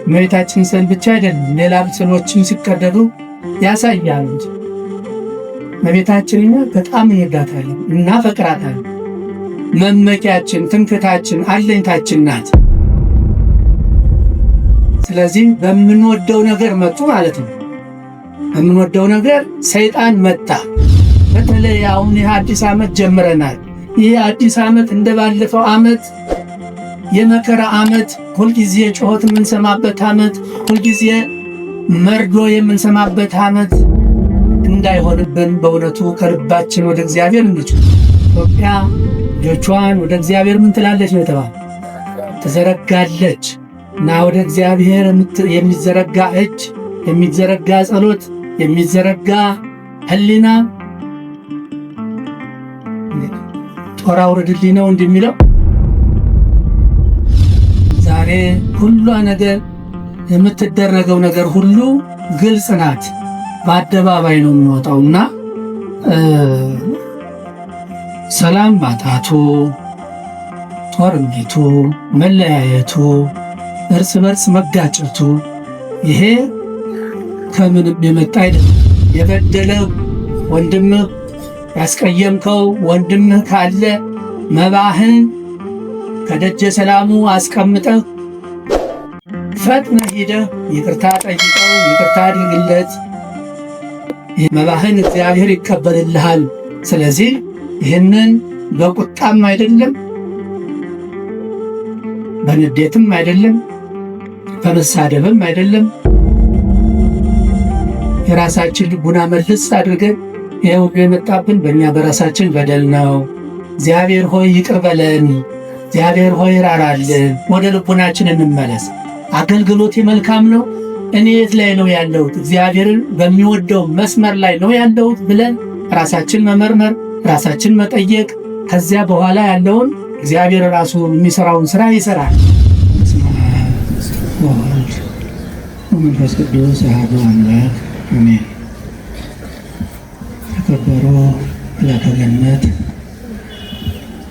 እመቤታችን ስዕል ብቻ አይደለም፣ ሌላም ስዕሎችን ሲቀደዱ ያሳያል እንጂ እመቤታችን በጣም እንወዳታለን፣ እናፈቅራታለን። መመኪያችን፣ ትምክህታችን፣ አለኝታችን ናት። ስለዚህ በምንወደው ነገር መጡ ማለት ነው። በምንወደው ነገር ሰይጣን መጣ። በተለይ አሁን ይህ አዲስ ዓመት ጀምረናል። ይህ አዲስ ዓመት እንደባለፈው ዓመት የመከራ ዓመት፣ ሁልጊዜ ጩኸት የምንሰማበት ዓመት፣ ሁልጊዜ መርዶ የምንሰማበት ዓመት እንዳይሆንብን በእውነቱ ከልባችን ወደ እግዚአብሔር እንጩህ። ኢትዮጵያ ልጆቿን ወደ እግዚአብሔር ምን ትላለች ነው የተባለ? ትዘረጋለች። እና ወደ እግዚአብሔር የሚዘረጋ እጅ፣ የሚዘረጋ ጸሎት፣ የሚዘረጋ ሕሊና ጦር አውርድልኝ ነው እንደሚለው ዛሬ ሁሉ ነገር የምትደረገው ነገር ሁሉ ግልጽ ናት። በአደባባይ ነው የሚወጣውና ሰላም ማጣቱ፣ ጦርነቱ፣ መለያየቱ፣ እርስ በርስ መጋጨቱ ይሄ ከምንም የመጣ አይደለም። የበደለው ወንድምህ ያስቀየምከው ወንድምህ ካለ መባህን ከደጀ ሰላሙ አስቀምጠህ ፈጥነህ ሄደህ ይቅርታ ጠይቀው፣ ይቅርታ አድርግለት። መባህን እግዚአብሔር ይቀበልልሃል። ስለዚህ ይህንን በቁጣም አይደለም፣ በንዴትም አይደለም፣ በመሳደብም አይደለም። የራሳችን ልቡና መልስ አድርገን ይሄ ሁሉ የመጣብን በእኛ በራሳችን በደል ነው። እግዚአብሔር ሆይ ይቅር በለን፣ እግዚአብሔር ሆይ ራራልን፣ ወደ ልቡናችን እንመለስ። አገልግሎቴ መልካም ነው፣ እኔ የት ላይ ነው ያለሁት? እግዚአብሔርን በሚወደው መስመር ላይ ነው ያለሁት ብለን ራሳችን መመርመር፣ ራሳችን መጠየቅ። ከዚያ በኋላ ያለውን እግዚአብሔር ራሱ የሚሰራውን ስራ ይሰራል። ወልድ ወመንፈስ ቅዱስ አሐዱ አምላክ አሜን። የተከበሩ መላከ ገነት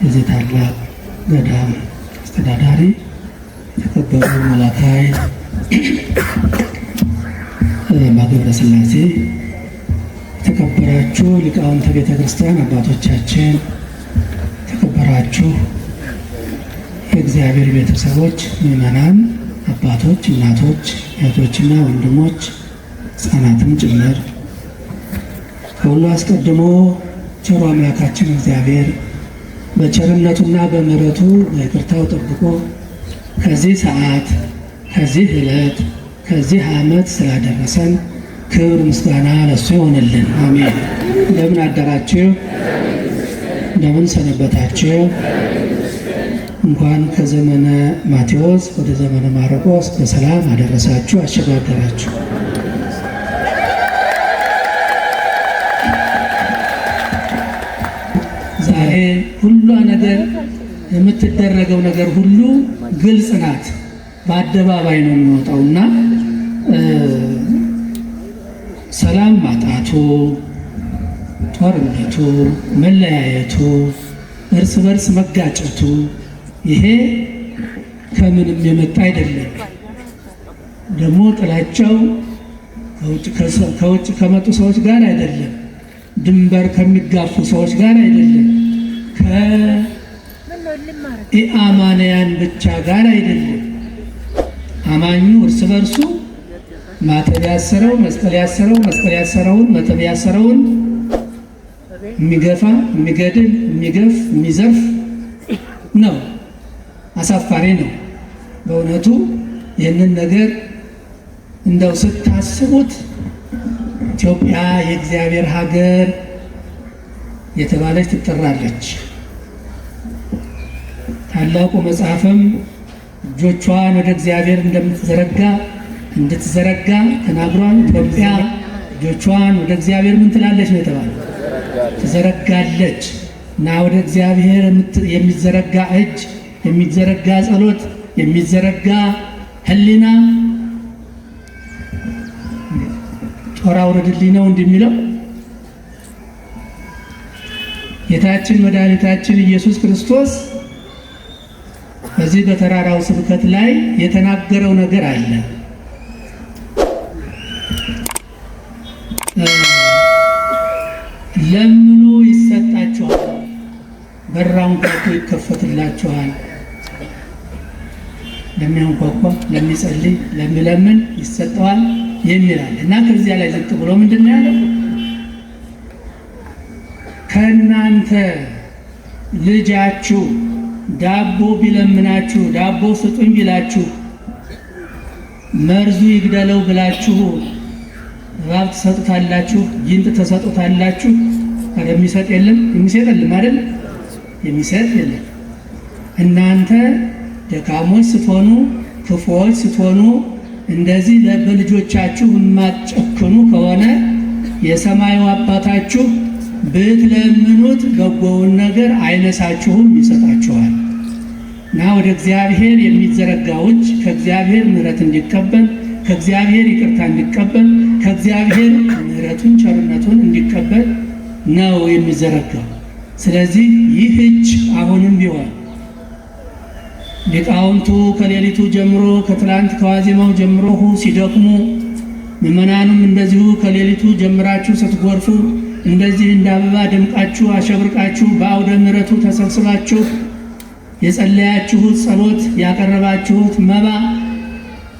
የዚህ ታላቅ ገዳም አስተዳዳሪ፣ የተከበሩ መላካይ ማገብረ ሥላሴ፣ የተከበራችሁ ሊቃውንተ ቤተ ክርስቲያን አባቶቻችን፣ የተከበራችሁ የእግዚአብሔር ቤተሰቦች፣ ምዕመናን፣ አባቶች፣ እናቶች፣ እህቶችና ወንድሞች፣ ሕፃናትም ጭምር ከሁሉ አስቀድሞ ቸሩ አምላካችን እግዚአብሔር በቸርነቱና በምሕረቱ በይቅርታው ጠብቆ ከዚህ ሰዓት፣ ከዚህ ዕለት፣ ከዚህ ዓመት ስላደረሰን ክብር ምስጋና ለሱ ይሆንልን። አሜን። እንደምን አደራችሁ? እንደምን ሰነበታችሁ? እንኳን ከዘመነ ማቴዎስ ወደ ዘመነ ማርቆስ በሰላም አደረሳችሁ አሸጋገራችሁ። ዛሬ ሁሉ ነገር የምትደረገው ነገር ሁሉ ግልጽ ናት፣ በአደባባይ ነው የሚወጣውና ሰላም ማጣቱ፣ ጦርነቱ፣ መለያየቱ፣ እርስ በርስ መጋጨቱ ይሄ ከምንም የመጣ አይደለም። ደግሞ ጥላቻው ከውጭ ከመጡ ሰዎች ጋር አይደለም፣ ድንበር ከሚጋፉ ሰዎች ጋር አይደለም፣ ከኢአማንያን ብቻ ጋር አይደለም። አማኙ እርስ በርሱ ማተብ ያሰረው መስቀል ያሰረው መስቀል ያሰረውን መተብ ያሰረውን የሚገፋ የሚገድል የሚገፍ የሚዘርፍ ነው። አሳፋሪ ነው በእውነቱ። ይህንን ነገር እንደው ስታስቡት ኢትዮጵያ የእግዚአብሔር ሀገር የተባለች ትጠራለች። ታላቁ መጽሐፍም እጆቿን ወደ እግዚአብሔር እንድትዘረጋ ተናግሯል። ኢትዮጵያ እጆቿን ወደ እግዚአብሔር ምን ትላለች ነው የተባለው? ትዘረጋለች። እና ወደ እግዚአብሔር የሚዘረጋ እጅ፣ የሚዘረጋ ጸሎት፣ የሚዘረጋ ሕሊና ጦር አውርድልኝ ነው እንደሚለው ጌታችን መድኃኒታችን ኢየሱስ ክርስቶስ በዚህ በተራራው ስብከት ላይ የተናገረው ነገር አለ። ለምኑ ይሰጣችኋል፣ በራንኳኩ ይከፈትላችኋል። ለሚያንኳኳ፣ ለሚጸልይ፣ ለሚለምን ይሰጠዋል የሚላል እና ከዚያ ላይ ዝቅ ብሎ ምንድነው ያለው? ከእናንተ ልጃችሁ ዳቦ ቢለምናችሁ ዳቦ ስጡኝ ቢላችሁ መርዙ ይግደለው ብላችሁ እባብ ትሰጡታላችሁ? ጊንጥ ተሰጡታላችሁ? ኧረ የሚሰጥ የለም። የሚሰጥ የለም አይደል? የሚሰጥ የለም። እናንተ ደካሞች ስትሆኑ፣ ክፉዎች ስትሆኑ፣ እንደዚህ በልጆቻችሁ የማትጨክኑ ከሆነ የሰማዩ አባታችሁ ብትለምኑት በጎውን ነገር አይነሳችሁም፣ ይሰጣችኋል። እና ወደ እግዚአብሔር የሚዘረጋ እጅ ከእግዚአብሔር ምሕረት እንዲቀበል፣ ከእግዚአብሔር ይቅርታ እንዲቀበል፣ ከእግዚአብሔር ምሕረቱን ቸርነቱን እንዲቀበል ነው የሚዘረጋው። ስለዚህ ይህ እጅ አሁንም ቢሆን ሊቃውንቱ ከሌሊቱ ጀምሮ ከትላንት ከዋዜማው ጀምሮ ሲደክሙ፣ ምዕመናኑም እንደዚሁ ከሌሊቱ ጀምራችሁ ስትጎርፉ እንደዚህ እንደ አበባ ደምቃችሁ አሸብርቃችሁ በአውደ ምሕረቱ ተሰብስባችሁ የጸለያችሁት ጸሎት ያቀረባችሁት መባ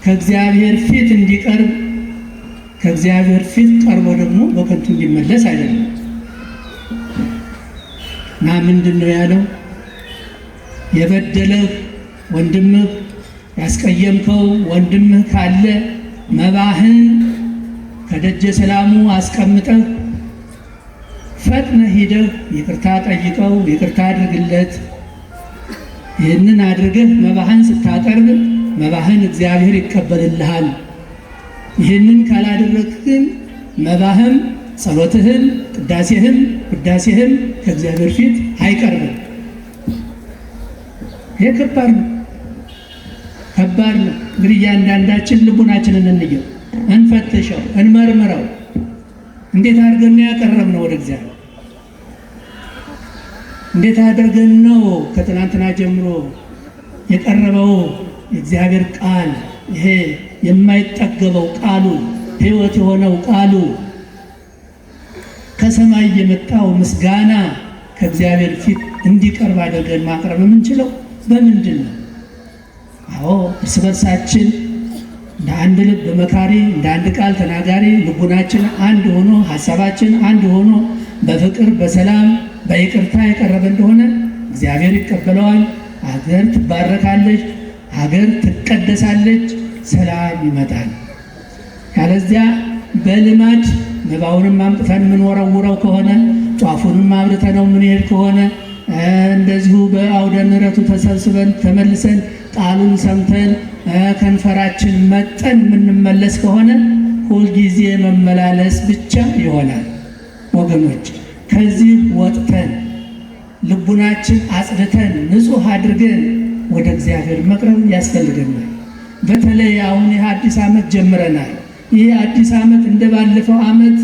ከእግዚአብሔር ፊት እንዲቀርብ ከእግዚአብሔር ፊት ቀርቦ ደግሞ በከንቱ እንዲመለስ አይደለም። እና ምንድን ነው ያለው? የበደለህ ወንድምህ ያስቀየምከው ወንድምህ ካለ መባህን ከደጀ ሰላሙ አስቀምጠህ ፈጥነህ ሂደህ ይቅርታ ጠይቀው፣ ይቅርታ አድርግለት። ይህንን አድርገህ መባህን ስታቀርብ መባህን እግዚአብሔር ይቀበልልሃል። ይህንን ካላደረግህ ግን መባህም ጸሎትህም ቅዳሴህም ከእግዚአብሔር ፊት አይቀርብም። ይህ ከባድ ነው፣ ከባድ ነው። እንግዲህ እያንዳንዳችን ልቡናችንን እንየው፣ እንፈትሸው፣ እንመርምረው። እንዴት አድርገን ያቀረብነው ወደ እግዚአብሔር? እንዴት አድርገን ነው ከትናንትና ጀምሮ የቀረበው የእግዚአብሔር ቃል፣ ይሄ የማይጠገበው ቃሉ፣ ሕይወት የሆነው ቃሉ፣ ከሰማይ የመጣው ምስጋና ከእግዚአብሔር ፊት እንዲቀርብ አድርገን ማቅረብ የምንችለው በምንድን ነው? አዎ እርስ በርሳችን እንደ አንድ ልብ መካሪ፣ እንደ አንድ ቃል ተናጋሪ፣ ልቡናችን አንድ ሆኖ ሀሳባችን አንድ ሆኖ በፍቅር በሰላም በይቅርታ የቀረበ እንደሆነ እግዚአብሔር ይቀበለዋል። ሀገር ትባረካለች፣ ሀገር ትቀደሳለች፣ ሰላም ይመጣል። ያለዚያ በልማድ መባውንም አምጥተን የምንወረውረው ከሆነ ጧፉንም አብርተነው የምንሄድ ከሆነ እንደዚሁ በአውደ ምሕረቱ ተሰብስበን ተመልሰን ቃሉን ሰምተን ከንፈራችን መጠን የምንመለስ ከሆነ ሁልጊዜ መመላለስ ብቻ ይሆናል። ወገኖች ከዚህ ወጥተን ልቡናችን አጽድተን ንጹሕ አድርገን ወደ እግዚአብሔር መቅረብ ያስፈልገናል። በተለይ አሁን ይህ አዲስ ዓመት ጀምረናል። ይህ አዲስ ዓመት እንደ ባለፈው ዓመት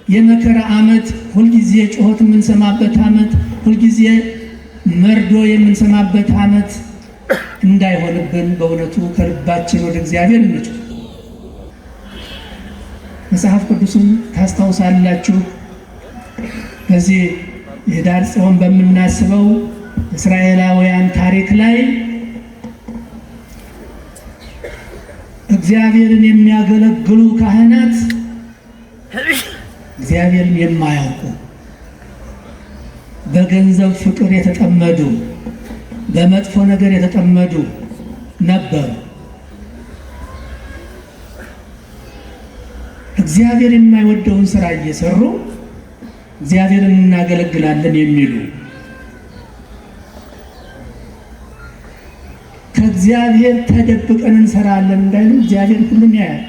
የመከራ ዓመት፣ ሁልጊዜ ጩኸት የምንሰማበት ዓመት፣ ሁልጊዜ መርዶ የምንሰማበት ዓመት እንዳይሆንብን በእውነቱ ከልባችን ወደ እግዚአብሔር እንጩህ። መጽሐፍ ቅዱስን ታስታውሳላችሁ። በዚህ የኅዳር ጽዮን በምናስበው እስራኤላውያን ታሪክ ላይ እግዚአብሔርን የሚያገለግሉ ካህናት እግዚአብሔርን የማያውቁ በገንዘብ ፍቅር የተጠመዱ በመጥፎ ነገር የተጠመዱ ነበሩ። እግዚአብሔር የማይወደውን ስራ እየሰሩ እግዚአብሔርን እናገለግላለን የሚሉ ከእግዚአብሔር ተደብቀን እንሰራለን እንዳይሉ እግዚአብሔር ሁሉን ያያል፣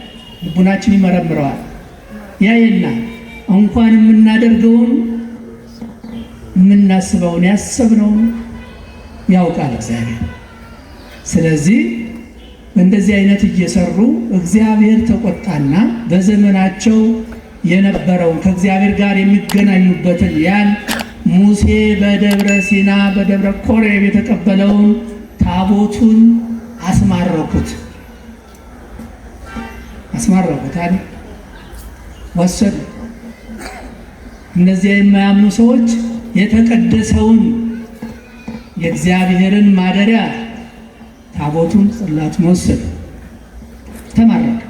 ልቡናችን ይመረምረዋል፣ ያየና እንኳን የምናደርገውን የምናስበውን ያሰብነውን ያውቃል እግዚአብሔር። ስለዚህ እንደዚህ አይነት እየሰሩ እግዚአብሔር ተቆጣና በዘመናቸው የነበረውን ከእግዚአብሔር ጋር የሚገናኙበትን ያን ሙሴ በደብረ ሲና በደብረ ኮሬብ የተቀበለውን ታቦቱን አስማረኩት አይደል? ወሰዱ። እነዚያ የማያምኑ ሰዎች የተቀደሰውን የእግዚአብሔርን ማደሪያ ታቦቱን ጽላቱን ወሰዱ፣ ተማረከ።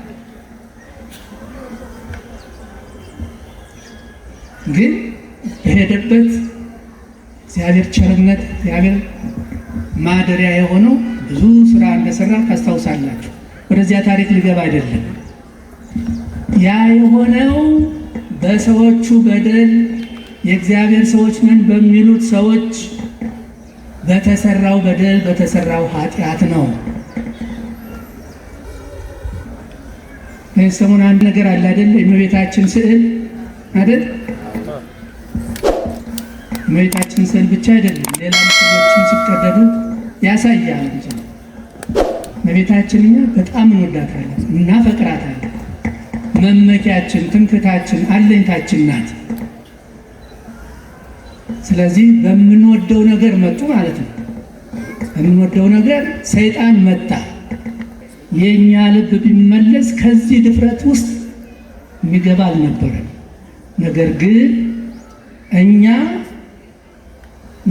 ግን በሄደበት እግዚአብሔር ቸርነት እግዚአብሔር ማደሪያ የሆነው ብዙ ስራ እንደሰራ ታስታውሳላችሁ። ወደዚያ ታሪክ ሊገባ አይደለም። ያ የሆነው በሰዎቹ በደል የእግዚአብሔር ሰዎች ነን በሚሉት ሰዎች በተሰራው በደል በተሰራው ኃጢአት ነው። ሰሞኑን አንድ ነገር አለ አይደል? የእመቤታችን ስዕል አይደል? እመቤታችን ስዕል ብቻ አይደለም፣ ሌላ ምስሎችን ሲቀደዱ ያሳያል እንጂ እመቤታችን እኛ በጣም እንወዳታለን፣ እናፈቅራታለን። መመኪያችን፣ ትምክህታችን፣ አለኝታችን ናት። ስለዚህ በምንወደው ነገር መጡ ማለት ነው። በምንወደው ነገር ሰይጣን መጣ። የኛ ልብ ቢመለስ ከዚህ ድፍረት ውስጥ የሚገባ አልነበረም። ነገር ግን እኛ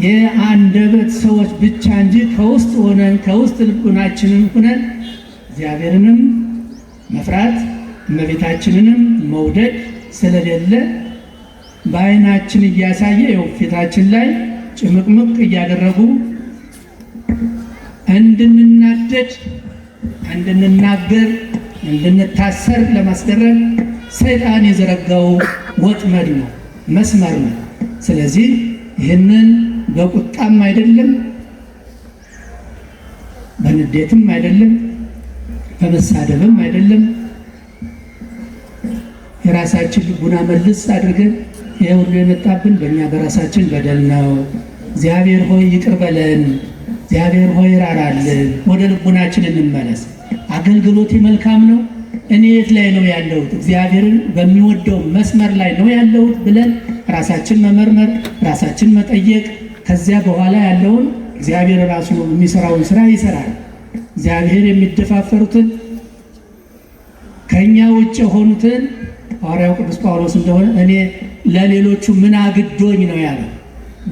የአንደበት ሰዎች ብቻ እንጂ ከውስጥ ሆነን ከውስጥ ልቡናችንን ሆነን እግዚአብሔርንም መፍራት እመቤታችንንም መውደድ ስለሌለ በዓይናችን እያሳየ ይኸው ፊታችን ላይ ጭምቅምቅ እያደረጉ እንድንናደድ፣ እንድንናገር፣ እንድንታሰር ለማስደረግ ሰይጣን የዘረጋው ወጥመድ ነው፣ መስመር ነው። ስለዚህ ይህንን በቁጣም አይደለም፣ በንዴትም አይደለም፣ በመሳደብም አይደለም፣ የራሳችን ልቡና መልስ አድርገን ይሄ ሁሉ የመጣብን በእኛ በራሳችን በደል ነው። እግዚአብሔር ሆይ ይቅር በለን፣ እግዚአብሔር ሆይ ራራልን፣ ወደ ልቡናችን እንመለስ። አገልግሎቴ መልካም ነው፣ እኔ የት ላይ ነው ያለሁት? እግዚአብሔርን በሚወደው መስመር ላይ ነው ያለሁት ብለን ራሳችን መመርመር፣ ራሳችን መጠየቅ። ከዚያ በኋላ ያለውን እግዚአብሔር ራሱ የሚሰራውን ስራ ይሰራል። እግዚአብሔር የሚደፋፈሩትን ከኛ ውጭ የሆኑትን ሐዋርያው ቅዱስ ጳውሎስ እንደሆነ እኔ ለሌሎቹ ምን አግዶኝ ነው ያለው።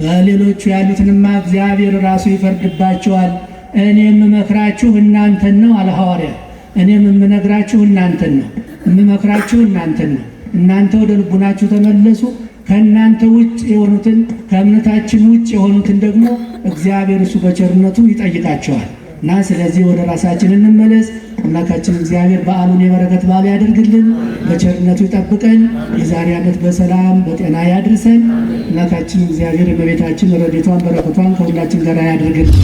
በሌሎቹ ያሉትንማ እግዚአብሔር ራሱ ይፈርድባቸዋል። እኔ የምመክራችሁ እናንተን ነው አለ ሐዋርያ። እኔም የምነግራችሁ እናንተን ነው፣ የምመክራችሁ እናንተን ነው። እናንተ ወደ ልቡናችሁ ተመለሱ። ከእናንተ ውጭ የሆኑትን ከእምነታችን ውጭ የሆኑትን ደግሞ እግዚአብሔር እሱ በቸርነቱ ይጠይቃቸዋል። እና ስለዚህ ወደ ራሳችን እንመለስ። አምላካችን እግዚአብሔር በዓሉን የበረከት በዓል ያደርግልን፣ በቸርነቱ ይጠብቀን፣ የዛሬ ዓመት በሰላም በጤና ያድርሰን። አምላካችን እግዚአብሔር የእመቤታችን ረድኤቷን በረከቷን ከሁላችን ጋር ያደርግልን።